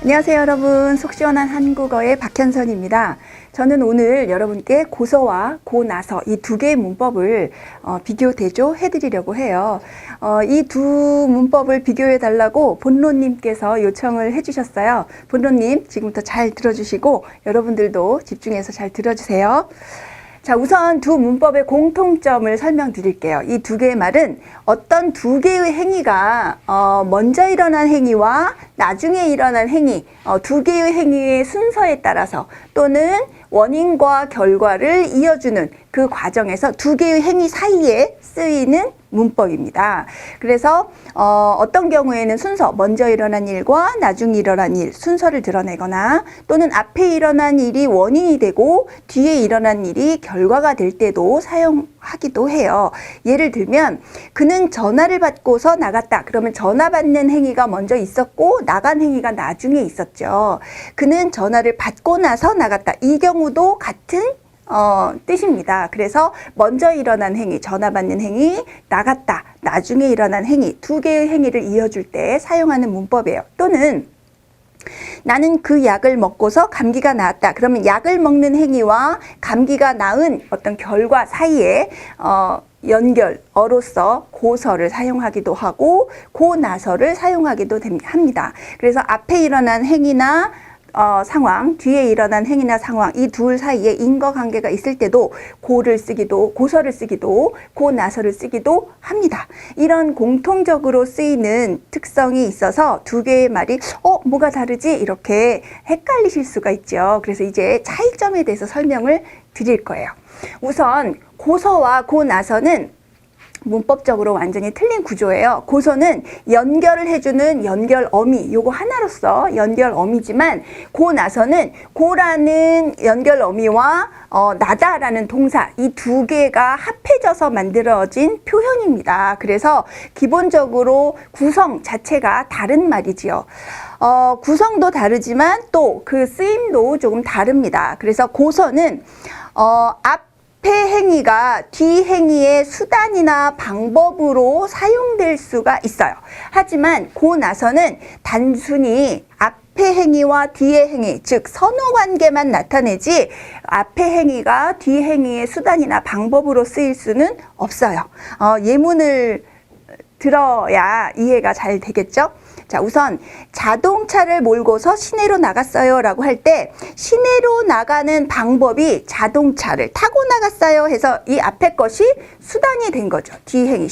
안녕하세요 여러분, 속 시원한 한국어의 박현선입니다. 저는 오늘 여러분께 고서와 고나서 이 두 개의 문법을 비교 대조 해드리려고 해요. 이 두 문법을 비교해 달라고 본론님께서 요청을 해주셨어요. 본론님 지금부터 잘 들어주시고 여러분들도 집중해서 잘 들어주세요. 자, 우선 두 문법의 공통점을 설명드릴게요. 이 두 개의 말은 어떤 두 개의 행위가 먼저 일어난 행위와 나중에 일어난 행위, 두 개의 행위의 순서에 따라서 또는 원인과 결과를 이어주는 그 과정에서 두 개의 행위 사이에 쓰이는 문법입니다. 그래서 어떤 경우에는 순서, 먼저 일어난 일과 나중에 일어난 일, 순서를 드러내거나 또는 앞에 일어난 일이 원인이 되고 뒤에 일어난 일이 결과가 될 때도 사용하기도 해요. 예를 들면 그는 전화를 받고서 나갔다. 그러면 전화 받는 행위가 먼저 있었고 나간 행위가 나중에 있었죠. 그는 전화를 받고 나서 나갔다. 이 경우도 같은 뜻입니다. 그래서 먼저 일어난 행위, 전화 받는 행위, 나갔다, 나중에 일어난 행위, 두 개의 행위를 이어줄 때 사용하는 문법이에요. 또는 나는 그 약을 먹고서 감기가 나았다. 그러면 약을 먹는 행위와 감기가 나은 어떤 결과 사이에 연결어로서 고서를 사용하기도 하고 고나서를 사용하기도 합니다. 그래서 앞에 일어난 행위나 상황, 뒤에 일어난 행위나 상황, 이 둘 사이에 인과관계가 있을 때도 고를 쓰기도, 고서를 쓰기도, 고나서를 쓰기도 합니다. 이런 공통적으로 쓰이는 특성이 있어서 두 개의 말이 뭐가 다르지? 이렇게 헷갈리실 수가 있죠. 그래서 이제 차이점에 대해서 설명을 드릴 거예요. 우선 고서와 고나서는 문법적으로 완전히 틀린 구조예요. 고서는 연결을 해주는 연결어미, 요거 하나로서 연결어미지만 고나서는 고라는 연결어미와 나다라는 동사, 이 두 개가 합해져서 만들어진 표현입니다. 그래서 기본적으로 구성 자체가 다른 말이지요. 구성도 다르지만 또 그 쓰임도 조금 다릅니다. 그래서 고서는 앞에 행위가 뒤 행위의 수단이나 방법으로 사용될 수가 있어요. 하지만 고나서는 단순히 앞에 행위와 뒤의 행위, 즉 선후관계만 나타내지 앞에 행위가 뒤 행위의 수단이나 방법으로 쓰일 수는 없어요. 예문을 들어야 이해가 잘 되겠죠? 자, 우선 자동차를 몰고서 시내로 나갔어요 라고 할 때 시내로 나가는 방법이 자동차를 타고 나갔어요 해서 이 앞에 것이 수단이 된 거죠. 뒤행위,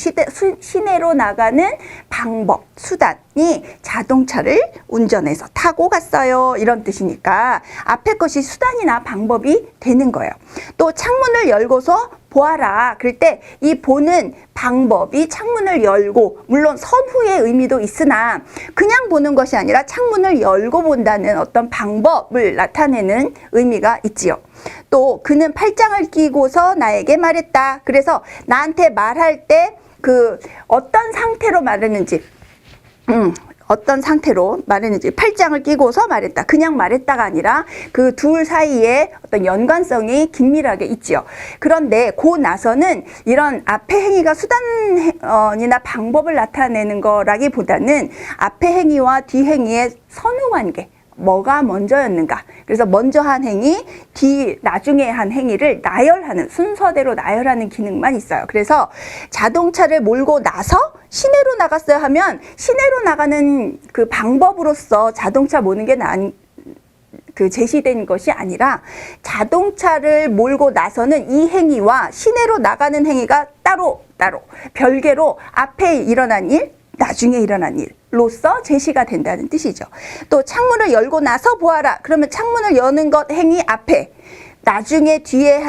시내로 나가는 방법, 수단이 자동차를 운전해서 타고 갔어요 이런 뜻이니까 앞에 것이 수단이나 방법이 되는 거예요. 또 창문을 열고서 보아라. 그럴 때 이 보는 방법이 창문을 열고, 물론 선후의 의미도 있으나 그냥 보는 것이 아니라 창문을 열고 본다는 어떤 방법을 나타내는 의미가 있지요. 또 그는 팔짱을 끼고서 나에게 말했다. 그래서 나한테 말할 때 그 어떤 상태로 말했는지 어떤 상태로 말했는지 팔짱을 끼고서 말했다. 그냥 말했다가 아니라 그 둘 사이에 어떤 연관성이 긴밀하게 있지요. 그런데 고나서는 이런 앞에 행위가 수단이나 방법을 나타내는 거라기보다는 앞에 행위와 뒤 행위의 선후관계, 뭐가 먼저였는가. 그래서 먼저 한 행위, 나중에 한 행위를 나열하는, 순서대로 나열하는 기능만 있어요. 그래서 자동차를 몰고 나서 시내로 나갔어요 하면 시내로 나가는 그 방법으로서 자동차 모는 게 제시된 것이 아니라 자동차를 몰고 나서는 이 행위와 시내로 나가는 행위가 따로 별개로 앞에 일어난 일, 나중에 일어난 일로서 제시가 된다는 뜻이죠. 또 창문을 열고 나서 보아라. 그러면 창문을 여는 것 행위 앞에, 나중에 뒤에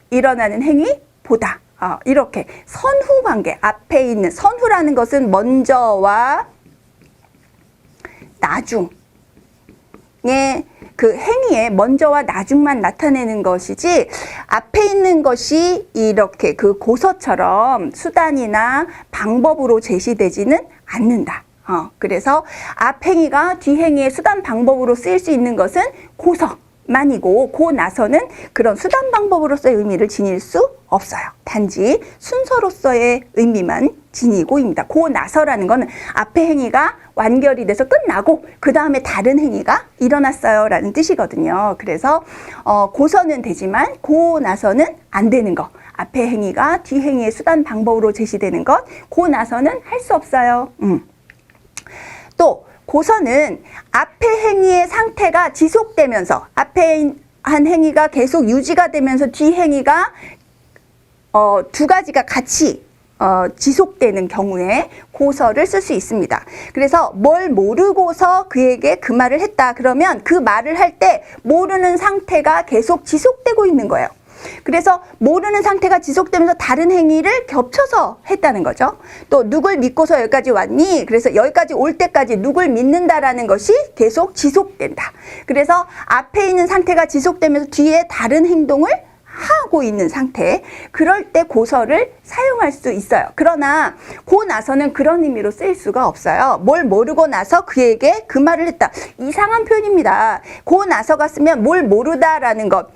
일어나는 행위 보다. 이렇게 선후관계, 앞에 있는 선후라는 것은 먼저와 나중의 그 행위에 먼저와 나중만 나타내는 것이지 앞에 있는 것이 이렇게 그 고서처럼 수단이나 방법으로 제시되지는 않는다. 그래서 앞 행위가 뒤 행위의 수단 방법으로 쓰일 수 있는 것은 고서, 만이고 고 나서는 그런 수단 방법으로서의 의미를 지닐 수 없어요. 단지 순서로서의 의미만 지니고입니다. 고 나서라는 거는 앞에 행위가 완결이 돼서 끝나고 그 다음에 다른 행위가 일어났어요 라는 뜻이거든요. 그래서 고서는 되지만 고 나서는 안 되는 거, 앞에 행위가 뒤 행위의 수단 방법으로 제시되는 것, 고 나서는 할 수 없어요. 또 고서는 앞에 행위의 상태가 지속되면서 앞에 한 행위가 계속 유지가 되면서 뒤 행위가 두 가지가 같이 지속되는 경우에 고서를 쓸 수 있습니다. 그래서 뭘 모르고서 그에게 그 말을 했다 그러면 그 말을 할 때 모르는 상태가 계속 지속되고 있는 거예요. 그래서 모르는 상태가 지속되면서 다른 행위를 겹쳐서 했다는 거죠. 또 누굴 믿고서 여기까지 왔니? 그래서 여기까지 올 때까지 누굴 믿는다라는 것이 계속 지속된다. 그래서 앞에 있는 상태가 지속되면서 뒤에 다른 행동을 하고 있는 상태, 그럴 때 고서를 사용할 수 있어요. 그러나 고 나서는 그런 의미로 쓰일 수가 없어요. 뭘 모르고 나서 그에게 그 말을 했다. 이상한 표현입니다. 고 나서가 쓰면 뭘 모르다라는 것,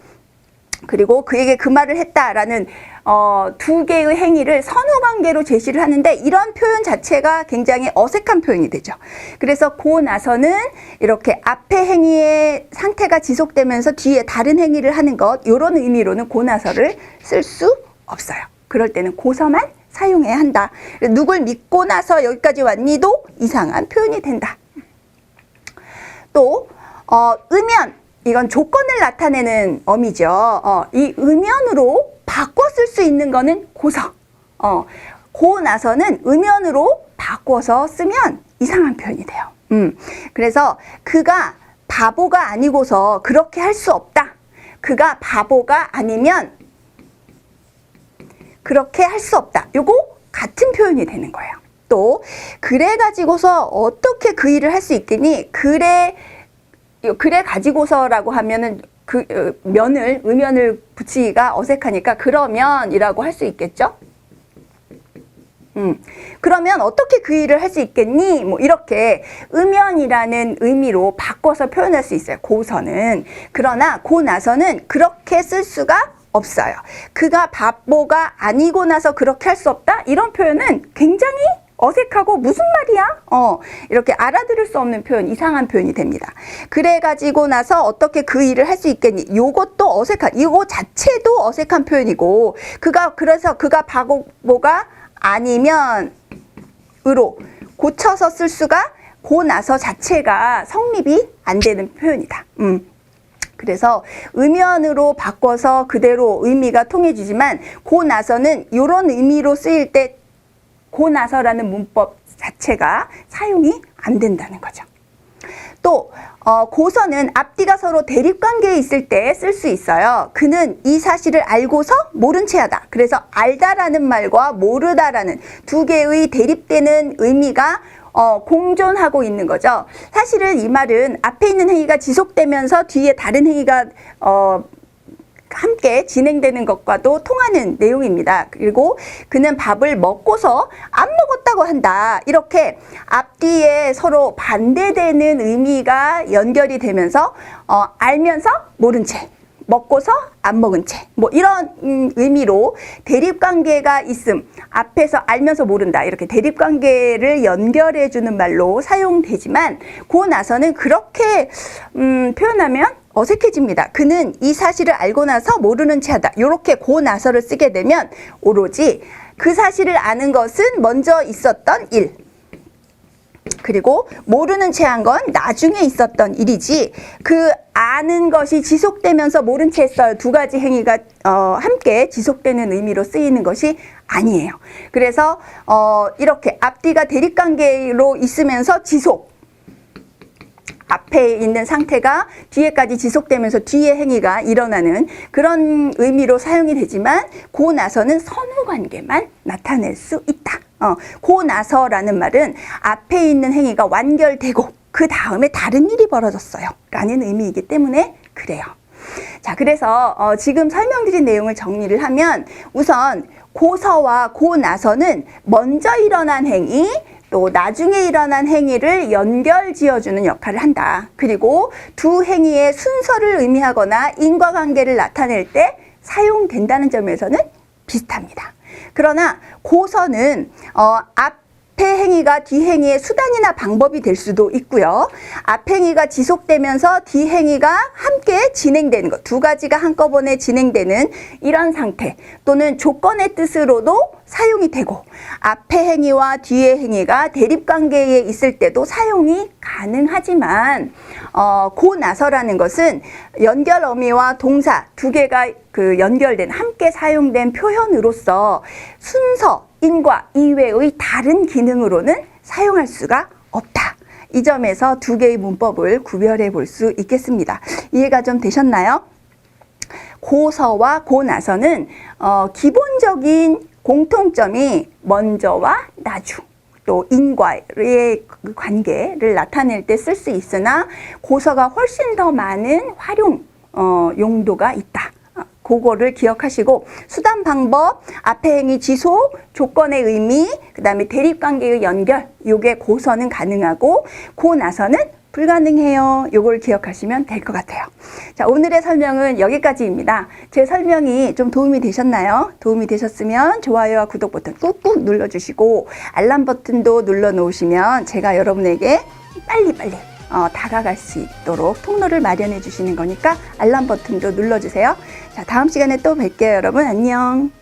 그리고 그에게 그 말을 했다라는 두 개의 행위를 선후관계로 제시를 하는데 이런 표현 자체가 굉장히 어색한 표현이 되죠. 그래서 고 나서는 이렇게 앞에 행위의 상태가 지속되면서 뒤에 다른 행위를 하는 것, 이런 의미로는 고 나서를 쓸 수 없어요. 그럴 때는 고서만 사용해야 한다. 누굴 믿고 나서 여기까지 왔니도 이상한 표현이 된다. 또 의면, 이건 조건을 나타내는 어미죠. 이 의면으로 바꿔 쓸 수 있는 거는 고서. 고 나서는 의면으로 바꿔서 쓰면 이상한 표현이 돼요. 그래서 그가 바보가 아니고서 그렇게 할 수 없다. 그가 바보가 아니면 그렇게 할 수 없다. 요거 같은 표현이 되는 거예요. 또 그래 가지고서 어떻게 그 일을 할 수 있겠니? 그래 가지고서라고 하면은 그 의면을 붙이기가 어색하니까 그러면이라고 할 수 있겠죠? 그러면 어떻게 그 일을 할 수 있겠니? 뭐 이렇게 의면이라는 의미로 바꿔서 표현할 수 있어요. 고서는. 그러나 고 나서는 그렇게 쓸 수가 없어요. 그가 바보가 아니고 나서 그렇게 할 수 없다? 이런 표현은 굉장히 어색하고 무슨 말이야? 이렇게 알아들을 수 없는 표현, 이상한 표현이 됩니다. 그래 가지고 나서 어떻게 그 일을 할 수 있겠니? 요것도 어색한, 이거 자체도 어색한 표현이고, 그래서 그가 바보가 아니면 으로 고쳐서 쓸 수가 고 나서 자체가 성립이 안 되는 표현이다. 그래서 의면으로 바꿔서 그대로 의미가 통해지지만 고 나서는 이런 의미로 쓰일 때 고 나서라는 문법 자체가 사용이 안 된다는 거죠. 또 고서는 앞뒤가 서로 대립관계에 있을 때 쓸 수 있어요. 그는 이 사실을 알고서 모른 채 하다. 그래서 알다라는 말과 모르다라는 두 개의 대립되는 의미가 공존하고 있는 거죠. 사실은 이 말은 앞에 있는 행위가 지속되면서 뒤에 다른 행위가 함께 진행되는 것과도 통하는 내용입니다. 그리고 그는 밥을 먹고서 안 먹었다고 한다. 이렇게 앞뒤에 서로 반대되는 의미가 연결이 되면서 알면서 모른 채, 먹고서 안 먹은 채, 뭐 이런 의미로 대립관계가 있음, 앞에서 알면서 모른다, 이렇게 대립관계를 연결해 주는 말로 사용되지만 고 나서는 그렇게 표현하면 어색해집니다. 그는 이 사실을 알고 나서 모르는 채 하다. 이렇게 고 나서를 쓰게 되면 오로지 그 사실을 아는 것은 먼저 있었던 일, 그리고 모르는 채 한 건 나중에 있었던 일이지, 그 아는 것이 지속되면서 모른 채 했어요. 두 가지 행위가 함께 지속되는 의미로 쓰이는 것이 아니에요. 그래서 이렇게 앞뒤가 대립관계로 있으면서 지속, 앞에 있는 상태가 뒤에까지 지속되면서 뒤에 행위가 일어나는 그런 의미로 사용이 되지만 고 나서는 선후관계만 나타낼 수 있다. 고 나서라는 말은 앞에 있는 행위가 완결되고 그 다음에 다른 일이 벌어졌어요 라는 의미이기 때문에 그래요. 자, 그래서 지금 설명드린 내용을 정리를 하면 우선 고서와 고 나서는 먼저 일어난 행위, 또 나중에 일어난 행위를 연결 지어주는 역할을 한다. 그리고 두 행위의 순서를 의미하거나 인과관계를 나타낼 때 사용된다는 점에서는 비슷합니다. 그러나 고서는 앞에 행위가 뒤 행위의 수단이나 방법이 될 수도 있고요. 앞 행위가 지속되면서 뒤 행위가 함께 진행되는 것, 두 가지가 한꺼번에 진행되는 이런 상태 또는 조건의 뜻으로도 사용이 되고, 앞의 행위와 뒤의 행위가 대립관계에 있을 때도 사용이 가능하지만 고 나서라는 것은 연결 어미와 동사 두 개가 연결된 함께 사용된 표현으로서 순서, 인과 이외의 다른 기능으로는 사용할 수가 없다. 이 점에서 두 개의 문법을 구별해 볼 수 있겠습니다. 이해가 좀 되셨나요? 고서와 고 나서는 기본적인 공통점이 먼저와 나중, 또 인과의 관계를 나타낼 때 쓸 수 있으나 고서가 훨씬 더 많은 활용 용도가 있다. 그거를 기억하시고, 수단 방법, 앞에 행위 지속, 조건의 의미, 그 다음에 대립관계의 연결, 요게 고서는 가능하고 고 나서는 불가능해요. 요걸 기억하시면 될 것 같아요. 자, 오늘의 설명은 여기까지입니다. 제 설명이 좀 도움이 되셨나요? 도움이 되셨으면 좋아요와 구독 버튼 꾹꾹 눌러주시고 알람 버튼도 눌러 놓으시면 제가 여러분에게 빨리빨리 다가갈 수 있도록 통로를 마련해 주시는 거니까 알람 버튼도 눌러주세요. 자, 다음 시간에 또 뵐게요, 여러분. 안녕.